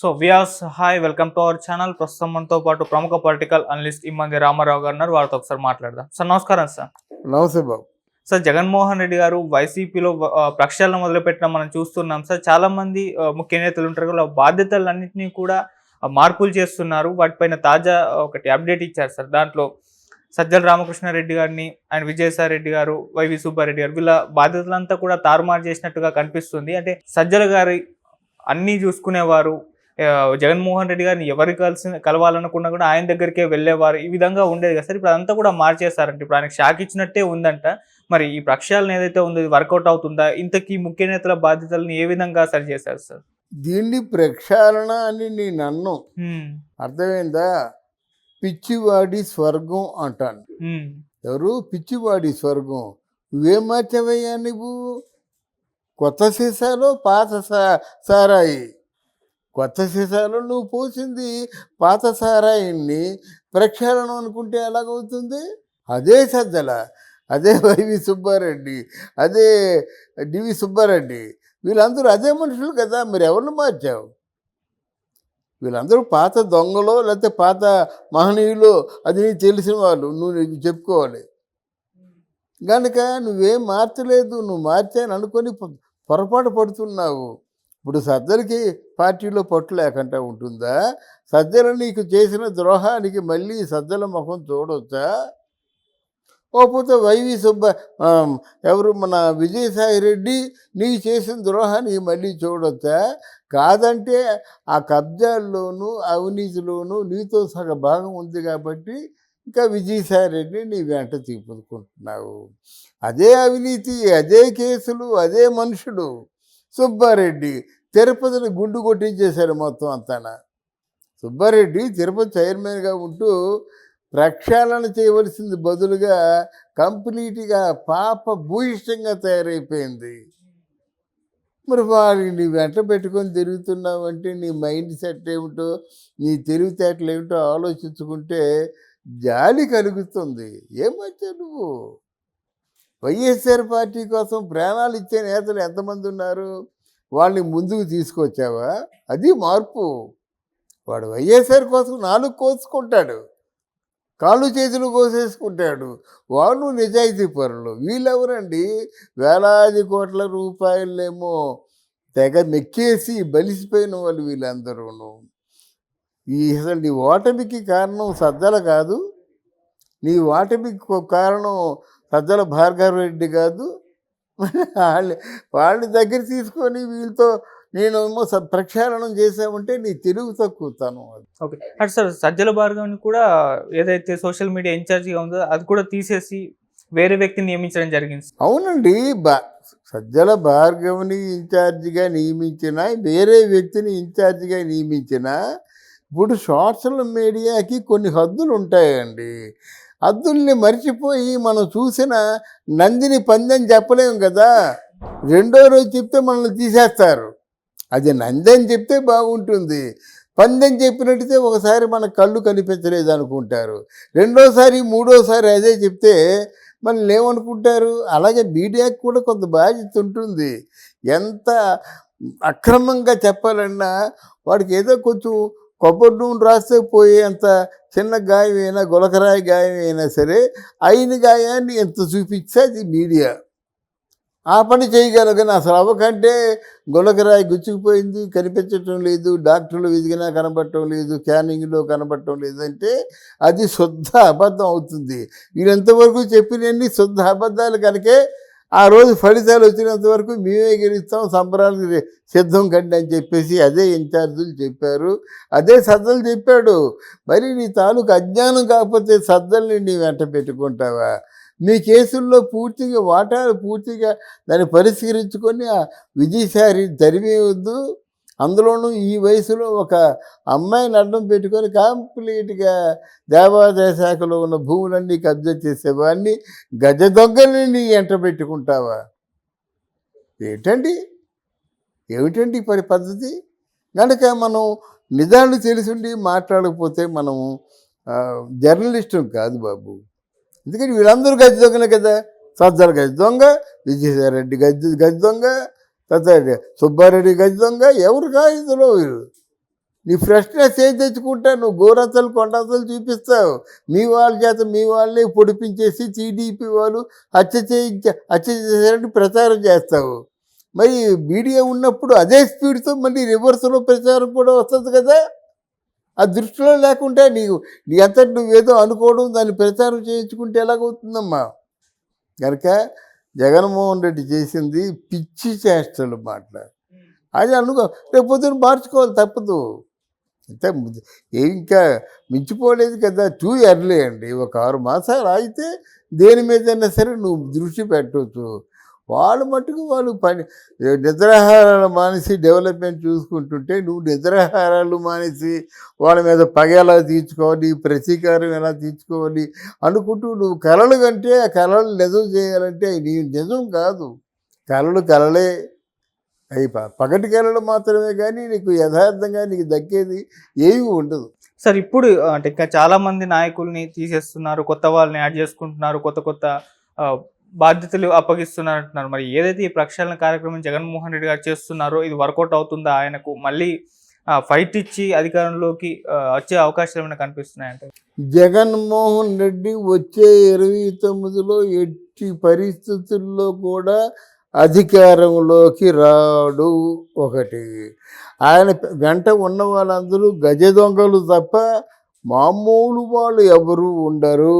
So వియాస్ hi welcome to our channel. ప్రస్తుతం మనతో పాటు ప్రముఖ పొలిటికల్ అనలిస్ట్ ఇమ్మంది రామారావు గారు ఉన్నారు. వారితో ఒకసారి మాట్లాడదాం. సార్ నమస్కారం సార్. నమస్తే బాబు. సార్ జగన్మోహన్ రెడ్డి గారు వైసీపీలో ప్రక్షాళన మొదలుపెట్టడం మనం చూస్తున్నాం సార్. చాలా మంది ముఖ్య నేతలు ఉంటారు కదా, బాధ్యతలన్నింటినీ కూడా మార్పులు చేస్తున్నారు. వాటిపైన తాజా ఒకటి అప్డేట్ ఇచ్చారు సార్. దాంట్లో సజ్జల రామకృష్ణారెడ్డి గారిని అండ్ విజయసాయి రెడ్డి గారు, వైవి సుబ్బారెడ్డి గారు వీళ్ళ బాధ్యతలంతా కూడా తారుమారు చేసినట్టుగా కనిపిస్తుంది. అంటే సజ్జల గారి అన్నీ చూసుకునేవారు, జగన్మోహన్ రెడ్డి గారిని ఎవరు కలవాలనుకున్నా కూడా ఆయన దగ్గరికే వెళ్ళేవారు. ఈ విధంగా ఉండేది కదా సార్. ఇప్పుడు అదంతా కూడా మార్చేస్తారంటే ఇప్పుడు ఆయనకు షాక్ ఇచ్చినట్టే ఉందంట. మరి ఈ ప్రక్షాళన ఏదైతే ఉందో ఇది వర్కౌట్ అవుతుందా? ఇంతకీ ముఖ్య నేతల బాధ్యతలను ఏ విధంగా సరి చేశారు సార్? దీన్ని ప్రక్షాళన అని నేను అన్నం అర్థమైందా? పిచ్చివాడి స్వర్గం అంటాను. ఎవరు పిచ్చివాడి స్వర్గం? నువ్వేం మార్చావయ్యా నువ్వు? కొత్త సీసాలో పాత సారాయి. కొత్త సీసాలో నువ్వు పోసింది పాత సారాయిని ప్రక్షాళనం అనుకుంటే ఎలాగవుతుంది? అదే సజ్జల, అదే వైవి సుబ్బారెడ్డి, అదే డివి సుబ్బారెడ్డి, వీళ్ళందరూ అదే మనుషులు కదా. మరి ఎవరిని మార్చావు? వీళ్ళందరూ పాత దొంగలో లేకపోతే పాత మహనీయులు, అది నీకు తెలిసిన వాళ్ళు, నువ్వు చెప్పుకోవాలి. కనుక నువ్వేం మార్చలేదు, నువ్వు మార్చాను అనుకొని పొరపాటు పడుతున్నావు. ఇప్పుడు సజ్జలకి పార్టీలో పట్టు లేకుండా ఉంటుందా? సజ్జల నీకు చేసిన ద్రోహానికి మళ్ళీ సజ్జల ముఖం చూడొచ్చా? పోతే వైవి ఎవరు మన విజయసాయి రెడ్డి నీకు చేసిన ద్రోహాన్ని మళ్ళీ చూడొచ్చా? కాదంటే ఆ కబ్జాల్లోనూ అవినీతిలోనూ నీతో సగ భాగం ఉంది కాబట్టి ఇంకా విజయసాయి రెడ్డిని నీ వెంట తీసుకుంటున్నావు. అదే అవినీతి, అదే కేసులు, అదే మనుషుడు. సుబ్బారెడ్డి తిరుపతిని గుండు కొట్టించేశారు మొత్తం అంతా. సుబ్బారెడ్డి తిరుపతి చైర్మన్గా ఉంటూ ప్రక్షాళన చేయవలసింది బదులుగా కంప్లీట్గా పాప భూయిష్టంగా తయారైపోయింది. మరి వారిని నీ వెంట పెట్టుకొని తిరుగుతున్నావు అంటే నీ మైండ్ సెట్ ఏమిటో, నీ తెలివితేటలు ఏమిటో ఆలోచించుకుంటే జాలి కలుగుతుంది. ఏమొచ్చావు నువ్వు? వైఎస్ఆర్ పార్టీ కోసం ప్రాణాలు ఇచ్చే నేతలు ఎంతమంది ఉన్నారు? వాళ్ళని ముందుకు తీసుకొచ్చావా? అది మార్పు. వాడు వైఎస్ఆర్ కోసం 4 కోసుకుంటాడు, కాళ్ళు చేతులు కోసేసుకుంటాడు. వాళ్ళు నిజాయితీ పరులు. వీళ్ళెవరండి? వేలాది కోట్ల రూపాయలేమో తెగ మెక్కేసి బలిసిపోయిన వాళ్ళు వీళ్ళందరూను. అసలు నీ ఓటమికి కారణం సజ్జల కాదు, నీ ఓటమికి కారణం సజ్జల భార్గవరెడ్డి కాదు. వాళ్ళని దగ్గర తీసుకొని వీళ్ళతో నేనేమో ప్రక్షాళనం చేసామంటే నీ తెలుగు తక్కువతాను. అది ఓకే. అంటే సార్ సజ్జల భార్గవ్ని కూడా ఏదైతే సోషల్ మీడియా ఇన్ఛార్జిగా ఉందో అది కూడా తీసేసి వేరే వ్యక్తిని నియమించడం జరిగింది. అవునండి. సజ్జల భార్గవ్ని ఇన్ఛార్జిగా నియమించిన, వేరే వ్యక్తిని ఇన్ఛార్జిగా నియమించిన, ఇప్పుడు సోషల్ మీడియాకి కొన్ని హద్దులు ఉంటాయండి. హద్దుల్ని మర్చిపోయి మనం చూసిన నందిని పందెం చెప్పలేము కదా. రెండో రోజు చెప్తే మనల్ని తీసేస్తారు. అది నందని చెప్తే బాగుంటుంది. పందెం చెప్పినట్టయితే ఒకసారి మన కళ్ళు కనిపించలేదు అనుకుంటారు, రెండోసారి మూడోసారి అదే చెప్తే మనల్ని ఏమనుకుంటారు? అలాగే మీడియాకి కూడా కొంత బాధ్యత ఉంటుంది. ఎంత అక్రమంగా చెప్పాలన్నా వాడికి ఏదో కొంచెం కొబ్బరి నూనె రాస్తే పోయే అంత చిన్న గాయమైనా, గులకరాయి గాయమైనా సరే అయిన గాయాన్ని ఎంత చూపించే అది మీడియా. ఆ పని చేయగలగని అసలు అవ్వకంటే గులకరాయి గుచ్చుకుపోయింది, కనిపించటం లేదు, డాక్టర్లు వెతికినా కనబడటం లేదు, స్కానింగ్లో కనబడటం లేదంటే అది శుద్ధ అబద్ధం అవుతుంది. వీరంతవరకు చెప్పినన్ని శుద్ధ అబద్ధాలు కనుకే ఆ రోజు ఫలితాలు వచ్చినంత వరకు మేమే గెలుస్తాం, సంబరాలకు సిద్ధం కండి అని చెప్పేసి అదే ఇన్ఛార్జీలు చెప్పారు, అదే సజ్జలు చెప్పాడు. మరి నీ తాలూకు అజ్ఞానం కాకపోతే సజ్జల్ని నీ వెంట పెట్టుకుంటావా? మీ కేసుల్లో పూర్తిగా వాటాలు పూర్తిగా దాన్ని పరిష్కరించుకొని ఆ విజయసాయి తరిమేయవద్దు. అందులోనూ ఈ వయసులో ఒక అమ్మాయిని అడ్డం పెట్టుకొని కంప్లీట్గా దేవాదాయ శాఖలో ఉన్న భూములన్నీ కబ్జా చేసేవాడిని గజ దొంగని నీ ఎంట పెట్టుకుంటావా? ఏమిటండి పద్ధతి? కనుక మనం నిజాలు తెలిసిండి మాట్లాడకపోతే మనం జర్నలిస్టు కాదు బాబు. ఎందుకంటే వీళ్ళందరూ గజ దొంగనే కదా. సజ్జల గజ దొంగ, విజయసాయి రెడ్డి గజ దొంగ, సుబ్బారెడ్డి గజ దొంగ. ఎవరు కాదు ఇందులో? వీరు నీ ఫ్రెష్నెస్ ఏం తెచ్చుకుంటా, నువ్వు గోరంతలు కొండంతలు చూపిస్తావు. మీ వాళ్ళ చేత మీ వాళ్ళని పొడిపించేసి టీడీపీ వాళ్ళు హత్య చేశారని ప్రచారం చేస్తావు. మరి మీడియా ఉన్నప్పుడు అదే స్పీడ్తో మళ్ళీ రివర్స్లో ప్రచారం కూడా వస్తుంది కదా. ఆ దృష్టిలో లేకుంటే నీ అంతటి నువ్వేదో అనుకోవడం, దాన్ని ప్రచారం చేయించుకుంటే ఎలాగవుతుందమ్మా. కనుక జగన్మోహన్ రెడ్డి చేసింది పిచ్చి చేష్టలు మాట్లాడు. అది అనుకో, రేపు పొద్దున మార్చుకోవాలి, తప్పదు. అంటే ఇంకా మించిపోలేదు కదా, టూ ఎర్లీ అండి. ఒక 6 మాసాలు ఆగితే దేని మీదైనా సరే నువ్వు దృష్టి పెట్టవచ్చు. వాళ్ళు మట్టుకు వాళ్ళు నిద్రాహారాలు మానేసి డెవలప్మెంట్ చూసుకుంటుంటే నువ్వు నిద్రాహారాలు మానేసి వాళ్ళ మీద పగ ఎలా తీర్చుకోవాలి, ప్రతీకారం ఎలా తీర్చుకోవాలి అనుకుంటూ నువ్వు కలలు కంటే ఆ కళలు నిజం చేయాలంటే నీ నిజం కాదు. కళలే అవి పగటి కళలు మాత్రమే, కానీ నీకు యథార్థంగా నీకు దక్కేది ఏమీ ఉండదు. సార్ ఇప్పుడు అంటే ఇంకా చాలా మంది నాయకుల్ని తీసేస్తున్నారు, కొత్త వాళ్ళని యాడ్ చేసుకుంటున్నారు, కొత్త బాధ్యతలు అప్పగిస్తున్నారు అంటున్నారు. మరి ఏదైతే ఈ ప్రక్షాళన కార్యక్రమం జగన్మోహన్ రెడ్డి గారు చేస్తున్నారో ఇది వర్కౌట్ అవుతుందా? ఆయనకు మళ్ళీ ఫైట్ ఇచ్చి అధికారంలోకి వచ్చే అవకాశాలు ఏమైనా కనిపిస్తున్నాయంటే? జగన్మోహన్ రెడ్డి వచ్చే 29లో ఎట్టి పరిస్థితుల్లో కూడా అధికారంలోకి రాడు. ఒకటి, ఆయన వెంట ఉన్న వాళ్ళందరూ గజ దొంగలు తప్ప మామూలు వాళ్ళు ఎవరు ఉండరు.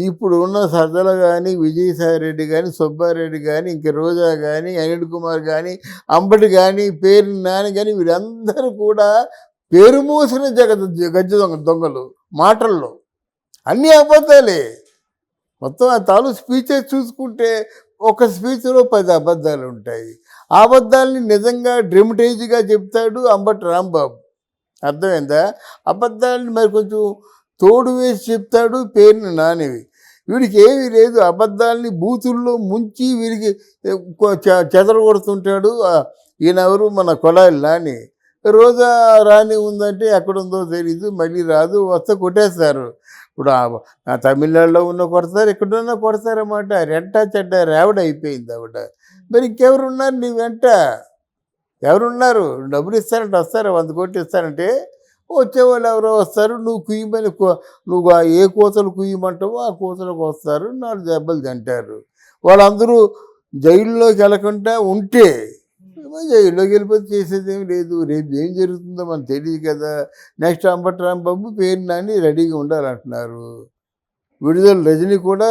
ఇప్పుడు ఉన్న సజ్జల కానీ, విజయసాయిరెడ్డి కానీ, సుబ్బారెడ్డి కానీ, ఇంక రోజా కానీ, అనిల్ కుమార్ కానీ, అంబటి కానీ, పేరు నాని కానీ, వీరందరూ కూడా పేరు మోసిన గజ దొంగలు. మాటల్లో అన్నీ అబద్ధాలే. మొత్తం ఆ స్పీచెస్ చూసుకుంటే ఒక స్పీచ్లో 10 అబద్ధాలు ఉంటాయి. ఆ అబద్ధాలని నిజంగా డ్రమటైజ్గా చెప్తాడు అంబటి రాంబాబు. అర్థమైందా? అబద్ధాలని మరి కొంచెం తోడు వేసి చెప్తాడు పేరుని నానివి. వీడికి ఏమీ లేదు, అబద్ధాలని బూతుల్లో ముంచి వీడికి చెదరగొడుతుంటాడు. ఈయనెవరు, మన కొడాలి నాని. రోజా రాని ఉందంటే ఎక్కడుందో తెలీదు, మళ్ళీ రాదు, వస్తే కొట్టేస్తారు. ఇప్పుడు తమిళనాడులో ఉన్న కొడతారు, ఎక్కడున్నా కొడతారన్నమాట. రెంటా చెడ్డ రేవడ అయిపోయింది ఆవిడ. మరి ఇంకెవరున్నారు నీ వెంట? ఎవరున్నారు? డబ్బులు ఇస్తారంటే వస్తారా? 100 కోట్లు ఇస్తారంటే వచ్చేవాళ్ళు ఎవరో వస్తారు. నువ్వు కుయ్యమని నువ్వు ఏ కోతలు కుయ్యమంటావో ఆ కోతలకు వస్తారు, 4 దెబ్బలు తింటారు. వాళ్ళందరూ జైల్లోకి వెళ్ళకుండా ఉంటే జైల్లోకి వెళ్ళిపోతే చేసేది ఏమి లేదు. రేపు ఏం జరుగుతుందో మనకు తెలియదు కదా. నెక్స్ట్ అంబటి రాంబాబు, పేరు నాని రెడీగా ఉండాలంటున్నారు. విడుదల రజని కూడా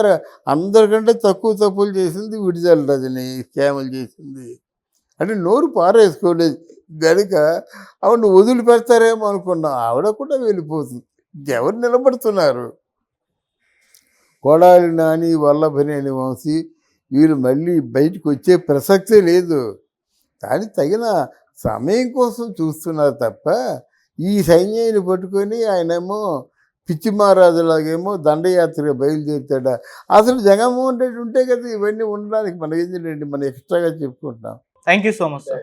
అందరికంటే తక్కువ తప్పులు చేసింది విడుదల రజని, స్కాములు చేసింది. అంటే నోరు పారేసుకోలేదు కనుక ఆవిడ వదిలిపెడతారేమో అనుకున్నా, ఆవిడ కూడా వెళ్ళిపోతుంది. ఎవరు నిలబడుతున్నారు? కొడాలి నాని, వల్లభనేని వంశీ వీళ్ళు మళ్ళీ బయటకు వచ్చే ప్రసక్తే లేదు. కానీ తగిన సమయం కోసం చూస్తున్నారు తప్ప ఈ సైన్యాన్ని పట్టుకొని ఆయనేమో పిచ్చి మహారాజులాగేమో దండయాత్రగా బయలుదేరుతాడా? అసలు జగన్మోహన్ రెడ్డి ఉంటే కదా ఇవన్నీ ఉండడానికి. మనకేంటండి, మనం ఎక్స్ట్రాగా చెప్పుకుంటున్నాం. Thank you so much sir.